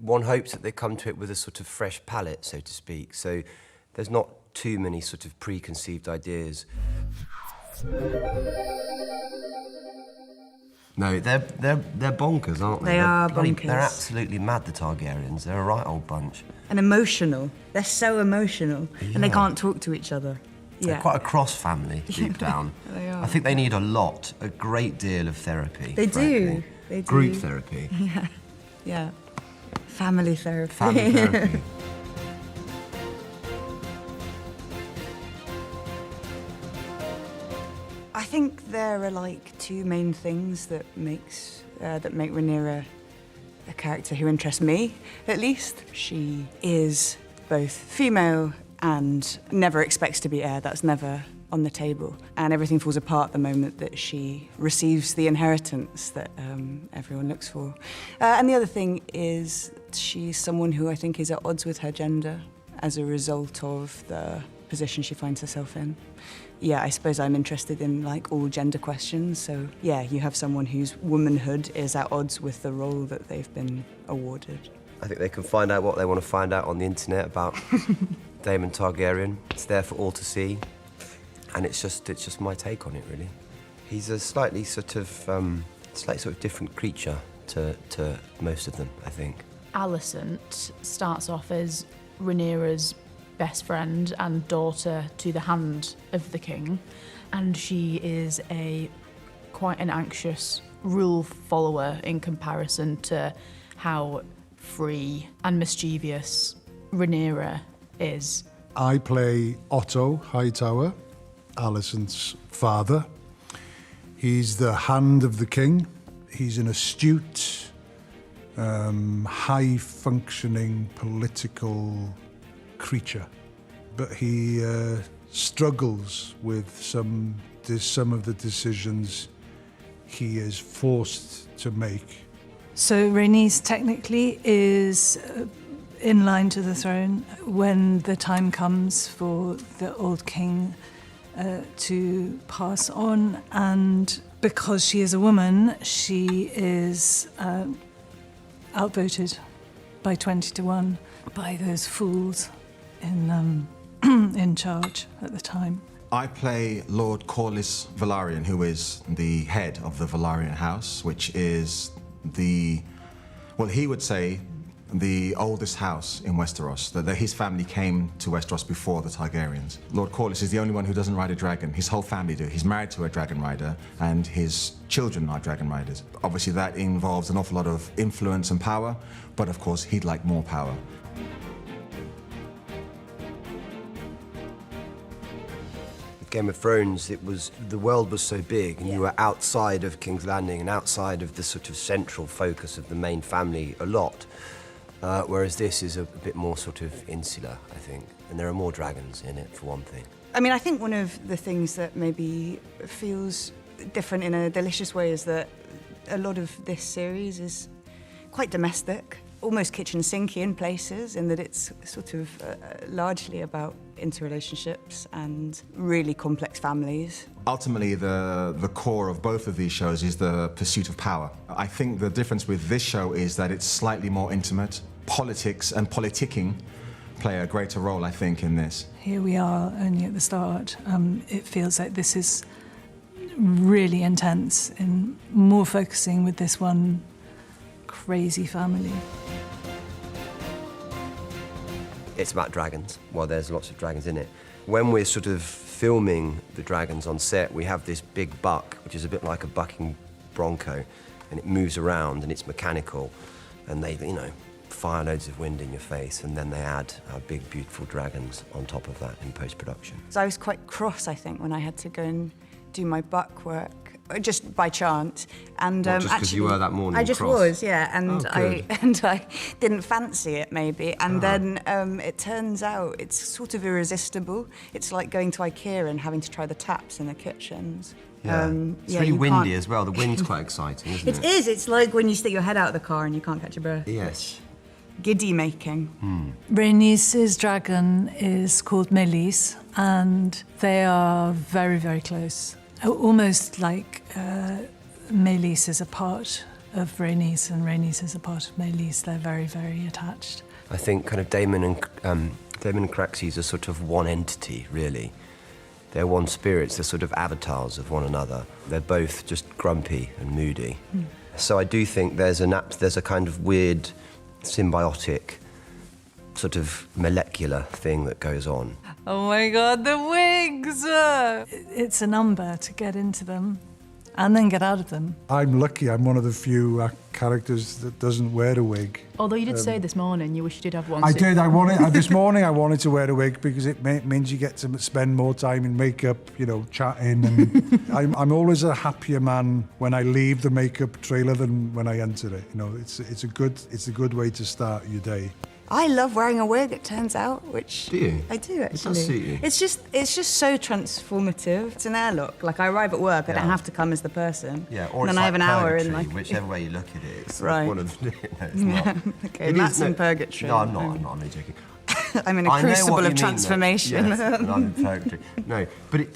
one hopes that they come to it with a sort of fresh palette, so to speak. So there's not too many sort of preconceived ideas. No, they're bonkers, aren't they? They are bonkers. They're absolutely mad, the Targaryens. They're a right old bunch. And emotional. They're so emotional. Yeah. And they can't talk to each other. They're quite a cross family, deep down. They are. I think they need a great deal of therapy. They frankly. do. They do. Group therapy. Yeah. Yeah. Family therapy. Family therapy. I think there are like two main things that make Rhaenyra a character who interests me, at least. She is both female and never expects to be heir. That's never on the table. And everything falls apart the moment that she receives the inheritance that everyone looks for. And the other thing is she's someone who I think is at odds with her gender as a result of the position she finds herself in. Yeah, I suppose I'm interested in like all gender questions. So yeah, you have someone whose womanhood is at odds with the role that they've been awarded. I think they can find out what they want to find out on the internet about Daemon Targaryen. It's there for all to see, and it's just my take on it, really. He's a slightly sort of different creature to most of them, I think. Alicent starts off as Rhaenyra's best friend and daughter to the hand of the king, and she is quite an anxious rule follower in comparison to how free and mischievous Rhaenyra is. I play Otto Hightower, Alicent's father. He's the hand of the king. He's an astute, high-functioning political creature, but he struggles with some of the decisions he is forced to make. So Rhaenys technically is in line to the throne when the time comes for the old king to pass on, and because she is a woman, she is outvoted by 20-1 by those fools in charge at the time. I play Lord Corlys Velaryon, who is the head of the Velaryon house, which is he would say the oldest house in Westeros. That his family came to Westeros before the Targaryens. Lord Corlys is the only one who doesn't ride a dragon. His whole family do. He's married to a dragon rider, and his children are dragon riders. Obviously, that involves an awful lot of influence and power, but of course, he'd like more power. Game of Thrones, the world was so big, and you were outside of King's Landing and outside of the sort of central focus of the main family a lot, whereas this is a bit more sort of insular, I think, and there are more dragons in it, for one thing. I mean, I think one of the things that maybe feels different in a delicious way is that a lot of this series is quite domestic, almost kitchen sinky in places, in that it's sort of largely about interrelationships and really complex families. Ultimately, the core of both of these shows is the pursuit of power. I think the difference with this show is that it's slightly more intimate. Politics and politicking play a greater role, I think, in this. Here we are only at the start. It feels like this is really intense and more focusing with this one crazy family. It's about dragons. Well, there's lots of dragons in it. When we're sort of filming the dragons on set, we have this big buck, which is a bit like a bucking bronco, and it moves around and it's mechanical, and they, fire loads of wind in your face, and then they add our big, beautiful dragons on top of that in post-production. So I was quite cross, I think, when I had to go and do my buck work, just by chance. And just because you were that morning I just cross? Was, yeah, and Oh, I didn't fancy it maybe, and then it turns out it's sort of irresistible. It's like going to IKEA and having to try the taps in the kitchens. Yeah. It's really windy as well. The wind's quite exciting, isn't it? It is. It's like when you stick your head out of the car and you can't catch your breath. Yes. Giddy making. Rhaenys' dragon is called Meleys, and they are very, very close. Almost like Meleys is a part of Rhaenys, and Rhaenys is a part of Meleys. They're very, very attached. I think kind of Damon and Craxes are sort of one entity, really. They're one spirits, they're sort of avatars of one another. They're both just grumpy and moody. So I do think there's a kind of weird, symbiotic, sort of molecular thing that goes on. Oh my God, the wigs! It's a number to get into them and then get out of them. I'm lucky. I'm one of the few characters that doesn't wear a wig. Although you did say this morning you wish you did have one. I soon. did. This morning I wanted to wear a wig because it means you get to spend more time in makeup, chatting. And I'm always a happier man when I leave the makeup trailer than when I enter it. It's a good way to start your day. I love wearing a wig, it turns out, which... Do you? I do, actually. It does suit you. It's just so transformative. It's an air look. Like, I arrive at work, I don't have to come as the person. Yeah, or and it's then I have like an hour purgatory, in, like... whichever way you look at it, it's Right. one of the... No, it's not. Okay, It Matt's is- in purgatory. No, I'm not only joking. I'm in a I know what crucible you of mean, though. transformation. Yes, and I'm in purgatory. No, but it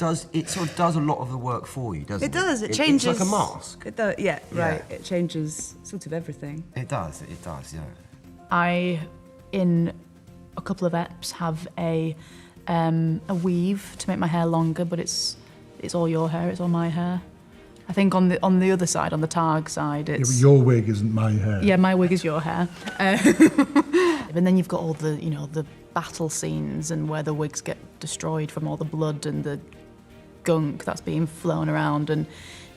sort of does a lot of the work for you, doesn't it? It does, it changes... It's like a mask. It does, yeah, right. Yeah. It changes sort of everything. It does, yeah. I, in a couple of eps, have a weave to make my hair longer, but it's all your hair, it's all my hair. I think on the other side, on the Targ side, Yeah, it's... but your wig isn't my hair. Yeah, my wig is your hair. And then you've got all the, the battle scenes and where the wigs get destroyed from all the blood and the gunk that's being flown around, and,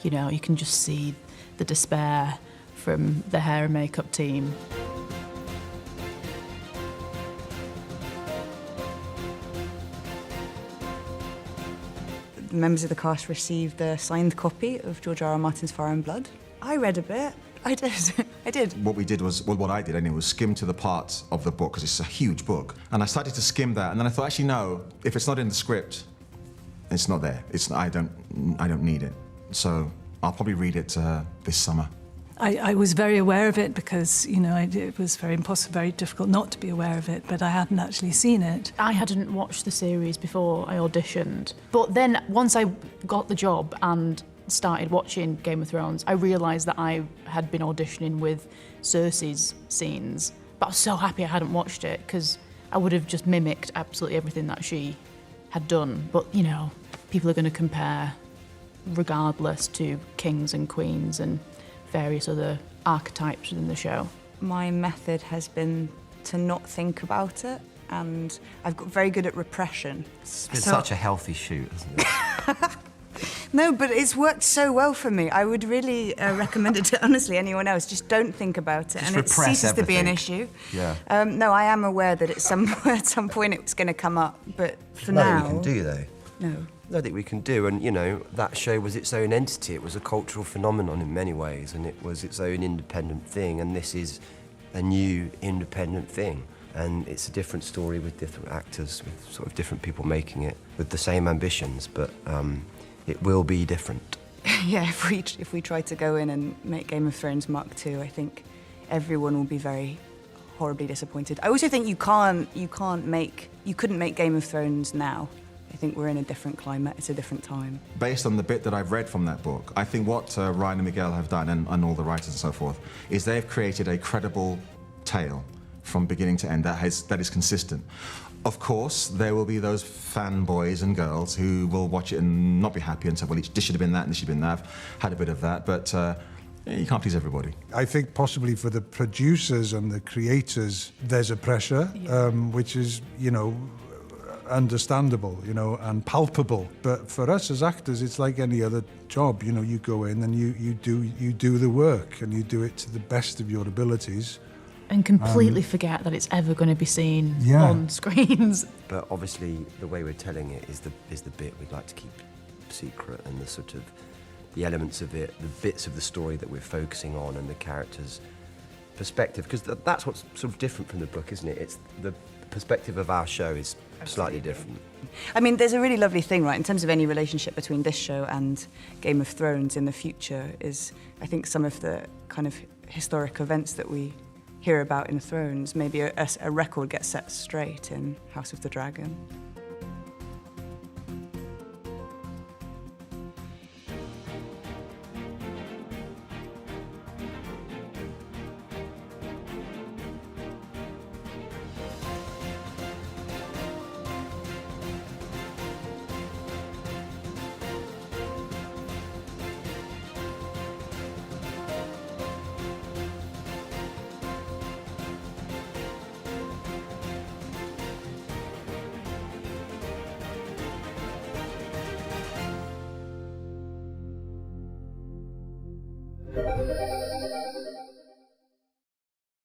you can just see the despair from the hair and makeup team. The members of the cast received a signed copy of George R. R. Martin's Fire and Blood. I read a bit. I did. I did. What we did was, well, what I did anyway, was skim to the parts of the book, because it's a huge book. And I started to skim that, and then I thought, actually, no, if it's not in the script, it's not there. I don't need it. So I'll probably read it this summer. I was very aware of it because, it was very difficult not to be aware of it, but I hadn't actually seen it. I hadn't watched the series before I auditioned. But then once I got the job and started watching Game of Thrones, I realised that I had been auditioning with Cersei's scenes. But I was so happy I hadn't watched it because I would have just mimicked absolutely everything that she had done. But, people are going to compare regardless to kings and queens and various other archetypes within the show. My method has been to not think about it, and I've got very good at repression. It's been such a healthy shoot, hasn't it? No, but it's worked so well for me. I would really recommend it to, honestly, anyone else. Just don't think about it, Just and it repress ceases to be an everything. issue. Yeah. No, I am aware that at some point it's going to come up, but for Nothing now... we can do, though. No. Nothing we can do, and that show was its own entity. It was a cultural phenomenon in many ways, and it was its own independent thing, and this is a new independent thing. And it's a different story with different actors, with sort of different people making it, with the same ambitions, but it will be different. Yeah, if we try to go in and make Game of Thrones Mark II, I think everyone will be very horribly disappointed. I also think you couldn't make Game of Thrones now. I think we're in a different climate, it's a different time. Based on the bit that I've read from that book, I think what Ryan and Miguel have done, and all the writers and so forth, is they've created a credible tale from beginning to end that is consistent. Of course, there will be those fanboys and girls who will watch it and not be happy and say, well, this should have been that and this should have been that. I've had a bit of that, but you can't please everybody. I think possibly for the producers and the creators, there's a pressure, which is, understandable, and palpable. But for us as actors, it's like any other job. You go in and you do the work, and you do it to the best of your abilities. And completely forget that it's ever going to be seen on screens. But obviously, the way we're telling it is the bit we'd like to keep secret, and the sort of the elements of it, the bits of the story that we're focusing on, and the characters' perspective, because that's what's sort of different from the book, isn't it? It's the perspective of our show is slightly different. I mean, there's a really lovely thing, right, in terms of any relationship between this show and Game of Thrones in the future is, I think, some of the kind of historic events that we hear about in Thrones, maybe a record gets set straight in House of the Dragon. you.